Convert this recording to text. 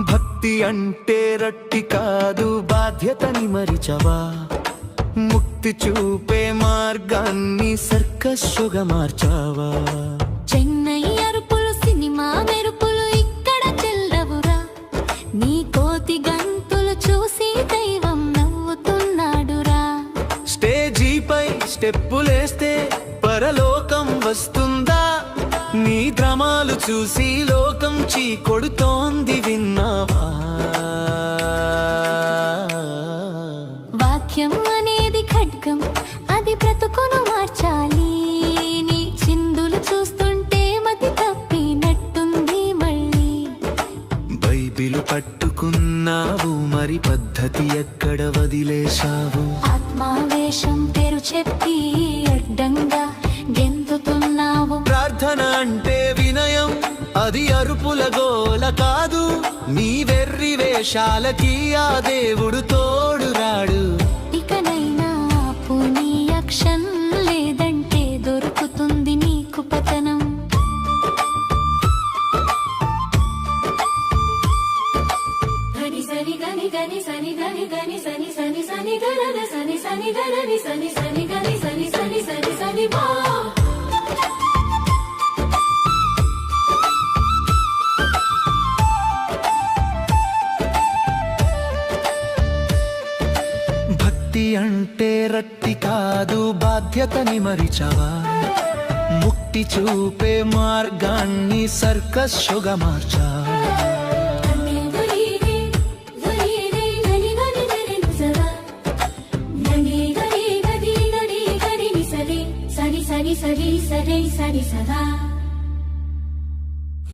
భక్తి అంటే రట్టి కాదు బాధ్యతని మరిచవా ముక్తి చూపే మార్గాన్ని సర్కస్ షోగా మార్చావా చెన్నై అరుపులు సినిమా మెరుపులు ఇక్కడ చెల్లవురా నీ కోతి గంతులు చూసి దైవం నవ్వుతున్నాడురా స్టేజీపై స్టెప్పులేస్తే పరలోకం వస్తుందా నీ డ్రామాలు చూసి లోకం చీకొడుతోంది విన్నావా వాక్యం అనేది ఖడ్గం అది బ్రతుకును మార్చాలి నీ చిందులు చూస్తుంటే మతి తప్పినట్టుంది మళ్ళీ బైబిలు పట్టుకున్నావు మరి పద్ధతి ఎక్కడ వదిలేశావు ఆత్మావేశం పేరు చెప్పి అడ్డంగా గెంతుతున్నావు ప్రార్థన అంటే వినయం అది అరుపుల గోల కాదు నీ వెర్రి వేషాలకి ఆ దేవుడు తోడురాడు ఇకనైనా ఆపు నీ యాక్షన్ లేదంటే దొరుకుతుంది నీకు పతనం గని సని గని గని సని గని గని సని సని సని గరన సని సని గరని సని సని గని సని సని సని సని బా భక్తి అంటే రట్టి కాదు బాధ్యతని మరిచవా ముక్తి చూపే మార్గాన్ని సర్కస్ షోగా మార్చావా సరి సరి సరి సరి సరి సదా